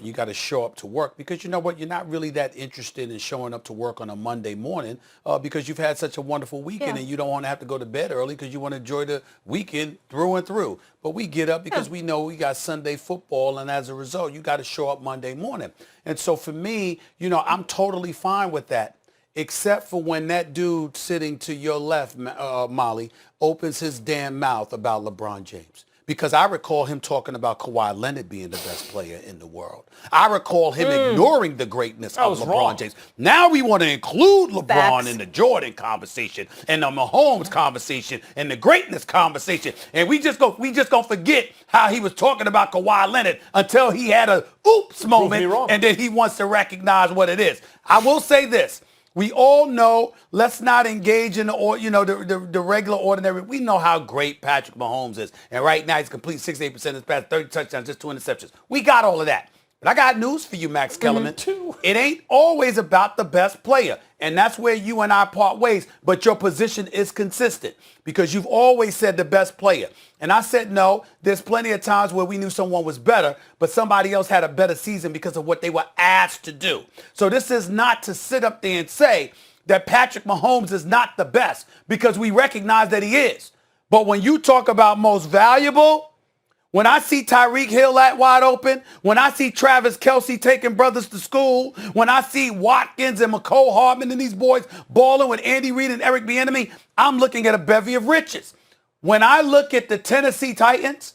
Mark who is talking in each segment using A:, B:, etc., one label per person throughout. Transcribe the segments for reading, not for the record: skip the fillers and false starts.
A: You got to show up to work because you know what? You're not really that interested in showing up to work on a Monday morning because you've had such a wonderful weekend and you don't want to have to go to bed early because you want to enjoy the weekend through and through. But we get up because we know we got Sunday football, and as a result, you got to show up Monday morning. And so for me, you know, I'm totally fine with that, except for when that dude sitting to your left, Molly, opens his damn mouth about LeBron James. Because I recall him talking about Kawhi Leonard being the best player in the world. I recall him ignoring the greatness of LeBron James. Now we want to include LeBron in the Jordan conversation and the Mahomes conversation and the greatness conversation. And we just gonna forget how he was talking about Kawhi Leonard until he had a oops moment, and then he wants to recognize what it is. I will say this. We all know, let's not engage in the regular ordinary. We know how great Patrick Mahomes is. And right now he's complete 68% of his pass, 30 touchdowns, just 2 interceptions. We got all of that. But I got news for you, Max Kellerman. It ain't always about the best player. And that's where you and I part ways. But your position is consistent because you've always said the best player. And I said, no, there's plenty of times where we knew someone was better, but somebody else had a better season because of what they were asked to do. So this is not to sit up there and say that Patrick Mahomes is not the best because we recognize that he is. But when you talk about most valuable, when I see Tyreek Hill at wide open, when I see Travis Kelce taking brothers to school, when I see Watkins and McCole Hardman and these boys balling with Andy Reid and Eric Bieniemy, I'm looking at a bevy of riches. When I look at the Tennessee Titans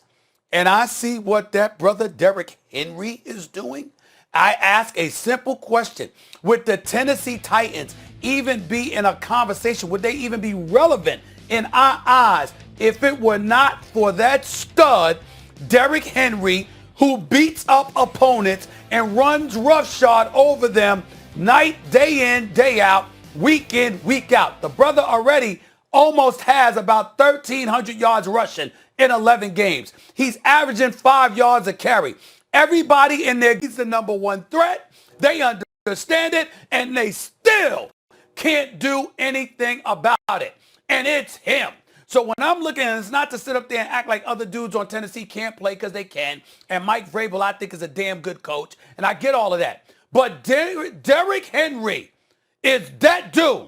A: and I see what that brother Derrick Henry is doing, I ask a simple question. Would the Tennessee Titans even be in a conversation? Would they even be relevant in our eyes if it were not for that stud Derrick Henry, who beats up opponents and runs roughshod over them day in, day out, week in, week out? The brother already almost has about 1,300 yards rushing in 11 games. He's averaging 5 yards a carry. Everybody in there, he's the number one threat. They understand it, and they still can't do anything about it. And it's him. So when I'm looking at it, it's not to sit up there and act like other dudes on Tennessee can't play because they can. And Mike Vrabel, I think, is a damn good coach. And I get all of that. But Derrick Henry is that dude.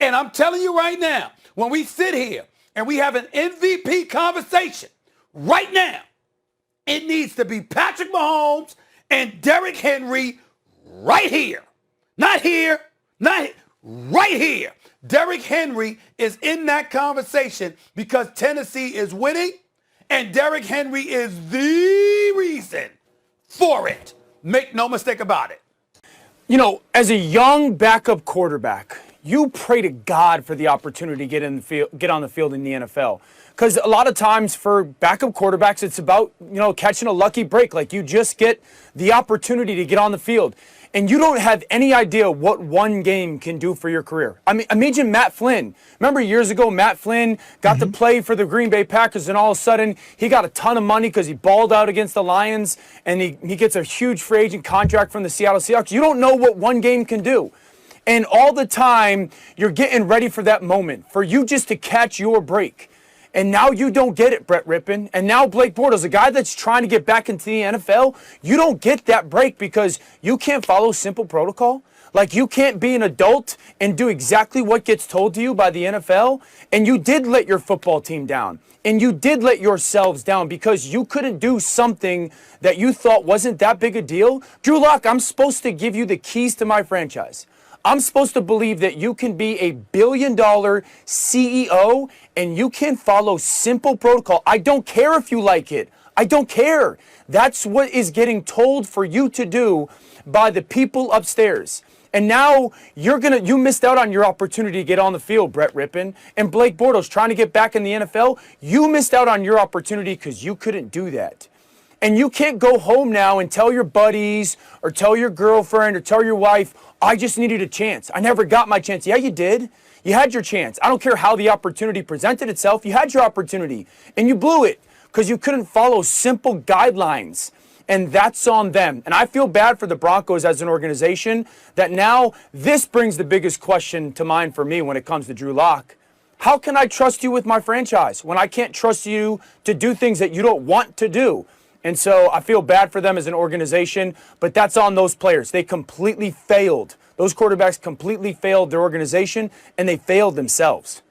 A: And I'm telling you right now, when we sit here and we have an MVP conversation right now, it needs to be Patrick Mahomes and Derrick Henry right here. Not here, right here. Derrick Henry is in that conversation because Tennessee is winning, and Derrick Henry is the reason for it. Make no mistake about it.
B: You know, as a young backup quarterback, you pray to God for the opportunity to get on the field in the NFL. Because a lot of times for backup quarterbacks, it's about, catching a lucky break. Like you just get the opportunity to get on the field. And you don't have any idea what one game can do for your career. I mean, imagine Matt Flynn. Remember years ago, Matt Flynn got to play for the Green Bay Packers, and all of a sudden, he got a ton of money because he balled out against the Lions, and he gets a huge free agent contract from the Seattle Seahawks. You don't know what one game can do. And all the time, you're getting ready for that moment, for you just to catch your break. And now you don't get it, Brett Rippon. And now Blake Bortles, a guy that's trying to get back into the NFL, you don't get that break because you can't follow simple protocol. Like you can't be an adult and do exactly what gets told to you by the NFL. And you did let your football team down. And you did let yourselves down because you couldn't do something that you thought wasn't that big a deal. Drew Lock, I'm supposed to give you the keys to my franchise. I'm supposed to believe that you can be a billion-dollar CEO and you can follow simple protocol. I don't care if you like it. I don't care. That's what is getting told for you to do by the people upstairs. And now you missed out on your opportunity to get on the field, Brett Rippon. And Blake Bortles trying to get back in the NFL, you missed out on your opportunity because you couldn't do that. And you can't go home now and tell your buddies or tell your girlfriend or tell your wife, I just needed a chance. I never got my chance. Yeah, you did. You had your chance. I don't care how the opportunity presented itself. You had your opportunity and you blew it because you couldn't follow simple guidelines. And that's on them. And I feel bad for the Broncos as an organization that now this brings the biggest question to mind for me when it comes to Drew Lock. How can I trust you with my franchise when I can't trust you to do things that you don't want to do? And so I feel bad for them as an organization, but that's on those players. They completely failed. Those quarterbacks completely failed their organization, and they failed themselves.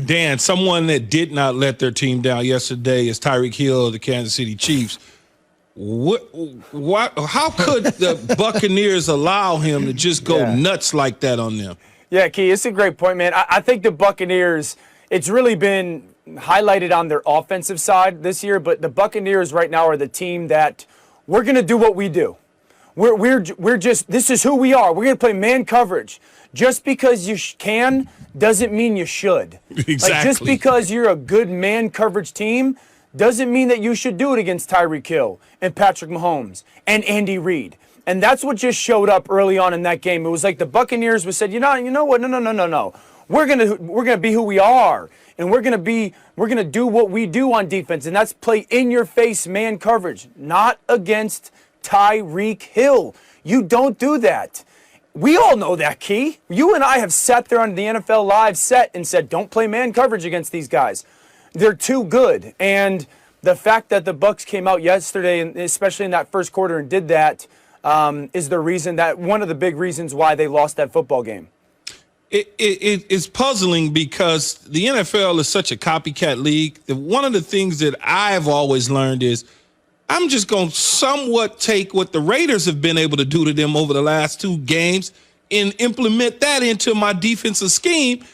C: Dan, someone that did not let their team down yesterday is Tyreek Hill of the Kansas City Chiefs. How could the Buccaneers allow him to just go nuts like that on them?
B: Yeah, Key, it's a great point, man. I think the Buccaneers, it's really been highlighted on their offensive side this year, but the Buccaneers right now are the team that we're going to do what we do. We're just, this is who we are. We're going to play man coverage. Just because you can doesn't mean you should.
C: Exactly.
B: Like, just because you're a good man coverage team doesn't mean that you should do it against Tyreek Hill and Patrick Mahomes and Andy Reid. And that's what just showed up early on in that game. It was like the Buccaneers said, you know what? No. We're gonna be who we are, and we're gonna do what we do on defense, and that's play in your face man coverage, not against Tyreek Hill. You don't do that. We all know that, Key. You and I have sat there on the NFL Live set and said, don't play man coverage against these guys. They're too good. And the fact that the Bucs came out yesterday, and especially in that first quarter, and did that, is the reason that one of the big reasons why they lost that football game.
C: It's puzzling because the NFL is such a copycat league. One of the things that I've always learned is I'm just going to somewhat take what the Raiders have been able to do to them over the last 2 games and implement that into my defensive scheme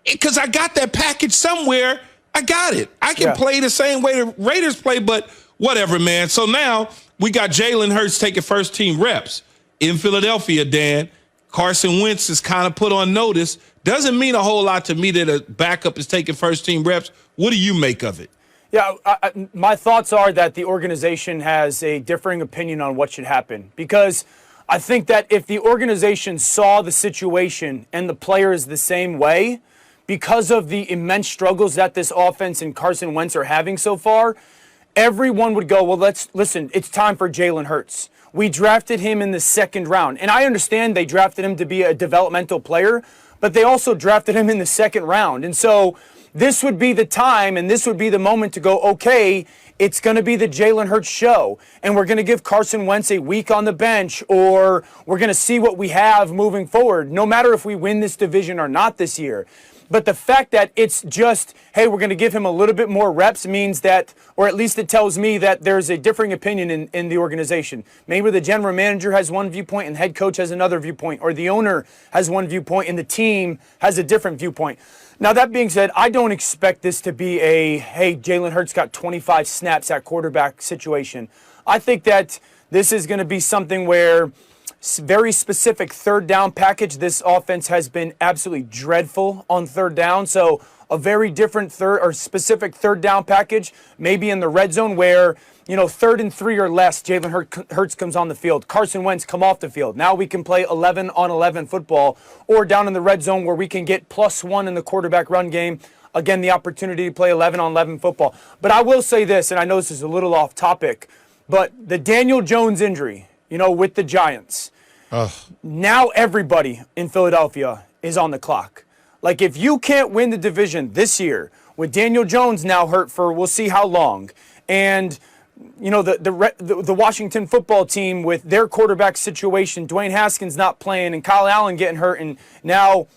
C: because I got that package somewhere. I got it. I can play the same way the Raiders play, but whatever, man. So now we got Jalen Hurts taking first-team reps in Philadelphia, Dan. Carson Wentz is kind of put on notice. Doesn't mean a whole lot to me that a backup is taking first-team reps. What do you make of it?
B: Yeah, my thoughts are that the organization has a differing opinion on what should happen, because I think that if the organization saw the situation and the players the same way, because of the immense struggles that this offense and Carson Wentz are having so far, everyone would go, well, listen, it's time for Jalen Hurts. We drafted him in the 2nd round. And I understand they drafted him to be a developmental player, but they also drafted him in the 2nd round. And so this would be the time and this would be the moment to go, okay, it's going to be the Jalen Hurts show, and we're going to give Carson Wentz a week on the bench, or we're going to see what we have moving forward, no matter if we win this division or not this year. But the fact that it's just, hey, we're going to give him a little bit more reps means that, or at least it tells me that there's a differing opinion in the organization. Maybe the general manager has one viewpoint and the head coach has another viewpoint, or the owner has one viewpoint and the team has a different viewpoint. Now, that being said, I don't expect this to be a, hey, Jalen Hurts got 25 snaps at quarterback situation. I think that this is going to be something where very specific 3rd down package. This offense has been absolutely dreadful on 3rd down. So a very different specific 3rd down package, maybe in the red zone where, 3rd and 3 or less, Jalen Hurts comes on the field. Carson Wentz come off the field. Now we can play 11 on 11 football, or down in the red zone where we can get +1 in the quarterback run game. Again, the opportunity to play 11 on 11 football. But I will say this, and I know this is a little off topic, but the Daniel Jones injury, with the Giants. Now everybody in Philadelphia is on the clock. Like, if you can't win the division this year with Daniel Jones now hurt for we'll see how long, and the Washington football team with their quarterback situation, Dwayne Haskins not playing and Kyle Allen getting hurt, and now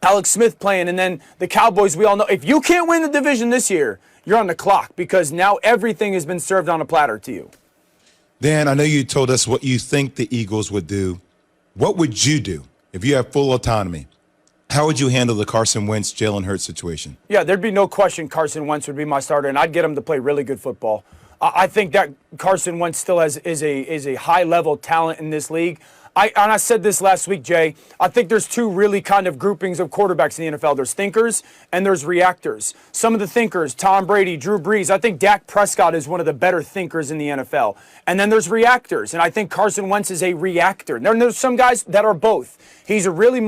B: Alex Smith playing, and then the Cowboys, we all know, if you can't win the division this year, you're on the clock, because now everything has been served on a platter to you.
D: Dan, I know you told us what you think the Eagles would do. What would you do if you have full autonomy? How would you handle the Carson Wentz, Jalen Hurts situation?
B: Yeah, there'd be no question Carson Wentz would be my starter, and I'd get him to play really good football. I think that Carson Wentz still is a high-level talent in this league. I said this last week, Jay. I think there's 2 really kind of groupings of quarterbacks in the NFL. There's thinkers and there's reactors. Some of the thinkers, Tom Brady, Drew Brees. I think Dak Prescott is one of the better thinkers in the NFL. And then there's reactors, and I think Carson Wentz is a reactor. And there's some guys that are both. He's a really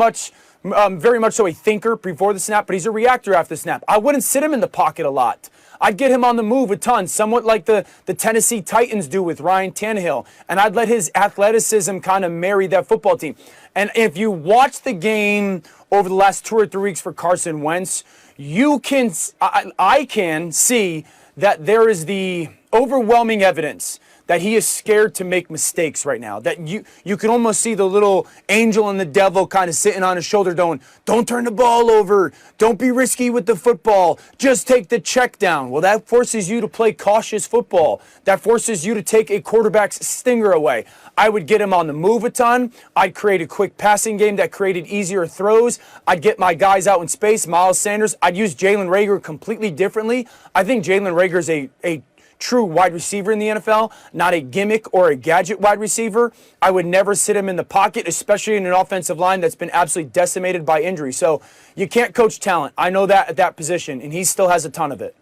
B: very much so a thinker before the snap, but he's a reactor after the snap. I wouldn't sit him in the pocket a lot. I'd get him on the move a ton, somewhat like the Tennessee Titans do with Ryan Tannehill, and I'd let his athleticism kind of marry that football team. And if you watch the game over the last 2 or 3 weeks for Carson Wentz, I can see that there is the overwhelming evidence that he is scared to make mistakes right now. That you can almost see the little angel and the devil kind of sitting on his shoulder going, don't turn the ball over. Don't be risky with the football. Just take the check down. Well, that forces you to play cautious football. That forces you to take a quarterback's stinger away. I would get him on the move a ton. I'd create a quick passing game that created easier throws. I'd get my guys out in space, Miles Sanders. I'd use Jalen Reagor completely differently. I think Jalen Reagor is a true wide receiver in the NFL, not a gimmick or a gadget wide receiver. I would never sit him in the pocket, especially in an offensive line that's been absolutely decimated by injury. So you can't coach talent. I know that at that position, and he still has a ton of it.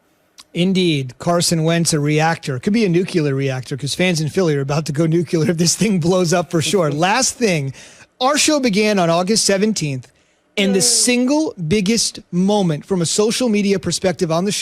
E: Indeed, Carson Wentz, a reactor. Could be a nuclear reactor because fans in Philly are about to go nuclear if this thing blows up for sure. Last thing, our show began on August 17th, and the single biggest moment from a social media perspective on the show